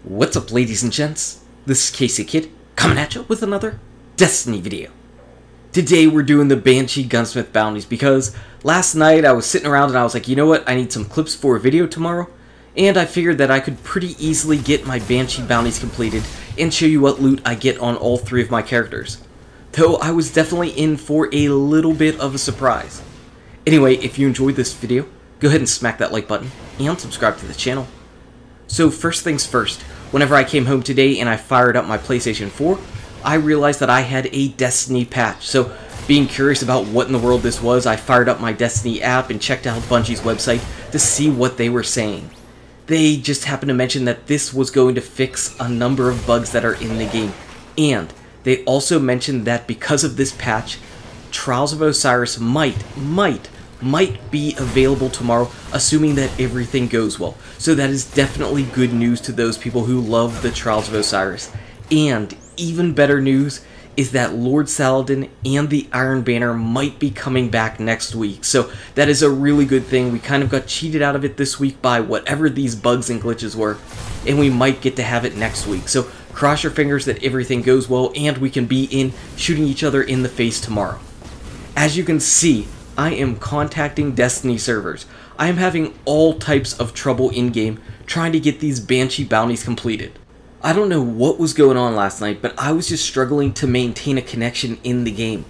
What's up, ladies and gents? This is KSigKid coming at you with another Destiny video. Today we're doing the Banshee Gunsmith bounties because last night I was sitting around and I was like, you know what, I need some clips for a video tomorrow, and I figured that I could pretty easily get my Banshee bounties completed and show you what loot I get on all three of my characters. Though I was definitely in for a little bit of a surprise. Anyway, if you enjoyed this video, go ahead and smack that like button and subscribe to the channel. So first things first, whenever I came home today and I fired up my PlayStation 4, I realized that I had a Destiny patch. So being curious about what in the world this was, I fired up my Destiny app and checked out Bungie's website to see what they were saying. They just happened to mention that this was going to fix a number of bugs that are in the game. And they also mentioned that because of this patch, Trials of Osiris might be available tomorrow, assuming that everything goes well. So that is definitely good news to those people who love the Trials of Osiris. And even better news is that Lord Saladin and the Iron Banner might be coming back next week. So that is a really good thing. We kind of got cheated out of it this week by whatever these bugs and glitches were, and we might get to have it next week. So cross your fingers that everything goes well and we can be in shooting each other in the face tomorrow. As you can see, I am contacting Destiny servers. I am having all types of trouble in-game trying to get these Banshee bounties completed. I don't know what was going on last night, but I was just struggling to maintain a connection in the game.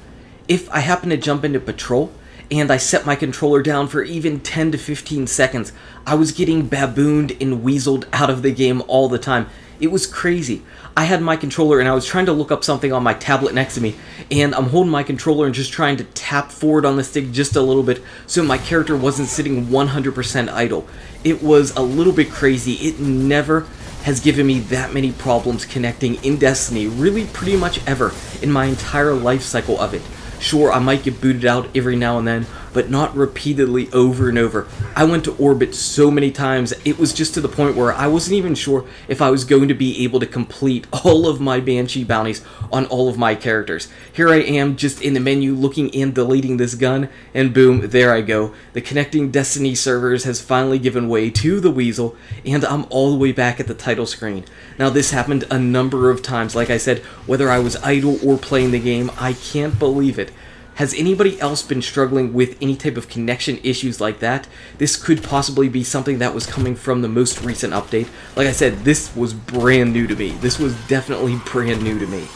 If I happen to jump into patrol, and I set my controller down for even 10 to 15 seconds, I was getting babooned and weaseled out of the game all the time. It was crazy. I had my controller and I was trying to look up something on my tablet next to me, and I'm holding my controller and just trying to tap forward on the stick just a little bit so my character wasn't sitting 100% idle. It was a little bit crazy. It never has given me that many problems connecting in Destiny, really pretty much ever, in my entire life cycle of it. Sure, I might get booted out every now and then, but not repeatedly over and over. I went to orbit so many times, it was just to the point where I wasn't even sure if I was going to be able to complete all of my Banshee bounties on all of my characters. Here I am, just in the menu, looking and deleting this gun, and boom, there I go. The connecting Destiny servers has finally given way to the weasel, and I'm all the way back at the title screen. Now this happened a number of times, like I said, whether I was idle or playing the game, I can't believe it. Has anybody else been struggling with any type of connection issues like that? This could possibly be something that was coming from the most recent update. Like I said, this was brand new to me. This was definitely brand new to me.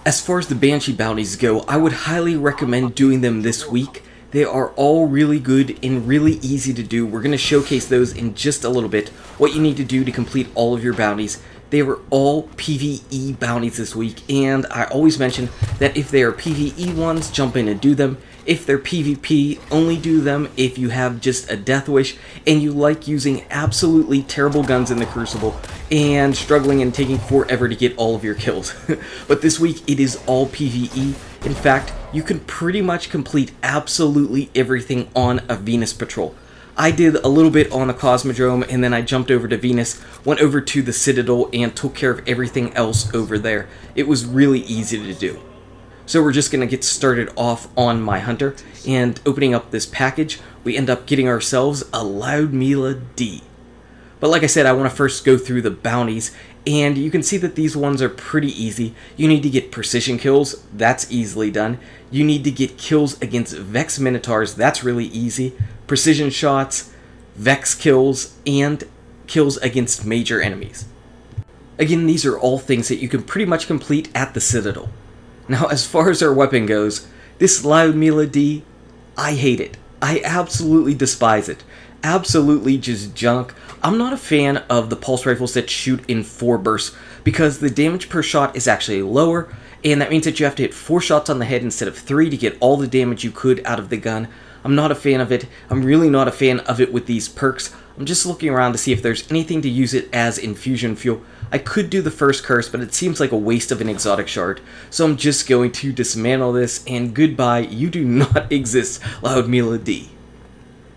As far as the Banshee bounties go, I would highly recommend doing them this week. They are all really good and really easy to do. We're going to showcase those in just a little bit, what you need to do to complete all of your bounties. They were all PvE bounties this week, and I always mention that if they are PvE ones, jump in and do them. If they're PvP, only do them if you have just a death wish and you like using absolutely terrible guns in the Crucible and struggling and taking forever to get all of your kills. But this week it is all PvE. In fact, you can pretty much complete absolutely everything on a Venus patrol. I did a little bit on the Cosmodrome, and then I jumped over to Venus, went over to the Citadel, and took care of everything else over there. It was really easy to do. So we're just going to get started off on my Hunter, and opening up this package, we end up getting ourselves a Lyudmila-d. But like I said, I want to first go through the bounties, and you can see that these ones are pretty easy. You need to get precision kills, that's easily done. You need to get kills against Vex Minotaurs, that's really easy. Precision shots, Vex kills, and kills against major enemies. Again, these are all things that you can pretty much complete at the Citadel. Now, as far as our weapon goes, this Lyudmila-d, I hate it. I absolutely despise it. Absolutely just junk. I'm not a fan of the pulse rifles that shoot in 4 bursts because the damage per shot is actually lower, and that means that you have to hit 4 shots on the head instead of 3 to get all the damage you could out of the gun. I'm not a fan of it. I'm really not a fan of it with these perks. I'm just looking around to see if there's anything to use it as infusion fuel. I could do the first curse, but it seems like a waste of an exotic shard. So I'm just going to dismantle this, and goodbye, you do not exist, Lyudmila-d.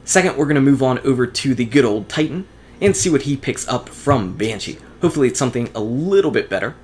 Second, we're going to move on over to the good old Titan, and see what he picks up from Banshee. Hopefully it's something a little bit better.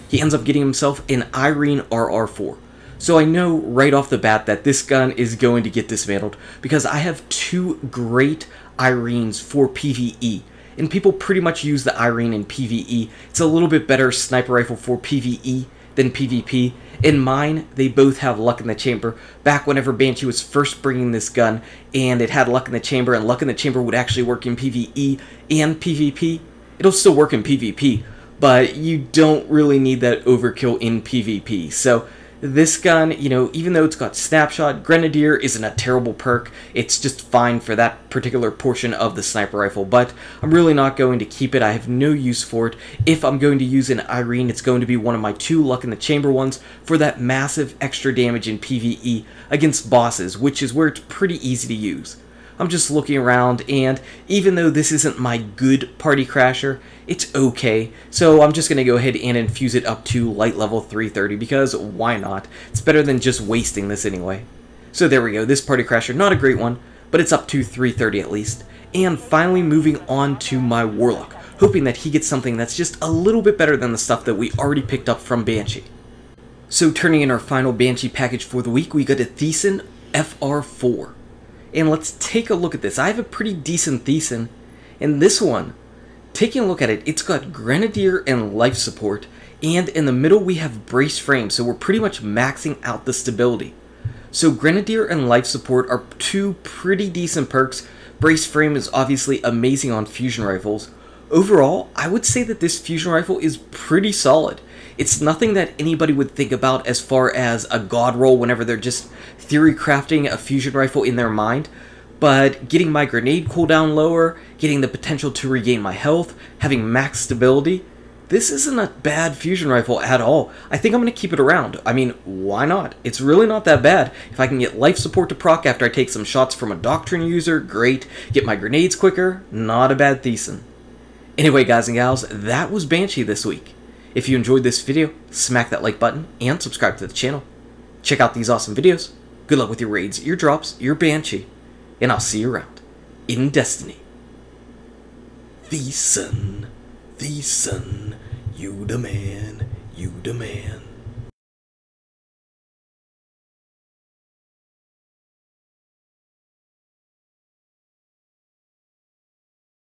He ends up getting himself an Irene RR4. So I know right off the bat that this gun is going to get dismantled because I have 2 great Irenes for PvE. and people pretty much use the Irene in PvE. It's a little bit better sniper rifle for PvE than PvP. In mine, they both have luck in the chamber. Back whenever Banshee was first bringing this gun, and it had luck in the chamber, and luck in the chamber would actually work in PvE and PvP. It'll still work in PvP, but you don't really need that overkill in PvP. So this gun, you know, even though it's got snapshot, Grenadier isn't a terrible perk. It's just fine for that particular portion of the sniper rifle, but I'm really not going to keep it. I have no use for it. If I'm going to use an Irene, it's going to be one of my 2 luck in the chamber ones for that massive extra damage in PvE against bosses, which is where it's pretty easy to use. I'm just looking around, and even though this isn't my good party crasher, it's okay. So I'm just going to go ahead and infuse it up to light level 330, because why not? It's better than just wasting this anyway. So there we go, this party crasher, not a great one, but it's up to 330 at least. And finally moving on to my Warlock, hoping that he gets something that's just a little bit better than the stuff that we already picked up from Banshee. So turning in our final Banshee package for the week, we got a Thiessen FR4. And let's take a look at this. I have a pretty decent Thiessen, and this one, taking a look at it, it's got Grenadier and life support, and in the middle we have brace frame, so we're pretty much maxing out the stability. So Grenadier and life support are 2 pretty decent perks. Brace frame is obviously amazing on fusion rifles. Overall, I would say that this fusion rifle is pretty solid. It's nothing that anybody would think about as far as a god roll whenever they're just theory crafting a fusion rifle in their mind, but getting my grenade cooldown lower, getting the potential to regain my health, having max stability, this isn't a bad fusion rifle at all. I think I'm going to keep it around. I mean, why not? It's really not that bad. If I can get life support to proc after I take some shots from a Doctrine user, great. Get my grenades quicker, not a bad Thiessen. Anyway, guys and gals, that was Banshee this week. If you enjoyed this video, smack that like button and subscribe to the channel. Check out these awesome videos. Good luck with your raids, your drops, your Banshee, and I'll see you around in Destiny. Thiessen, Thiessen, you the man, you the man.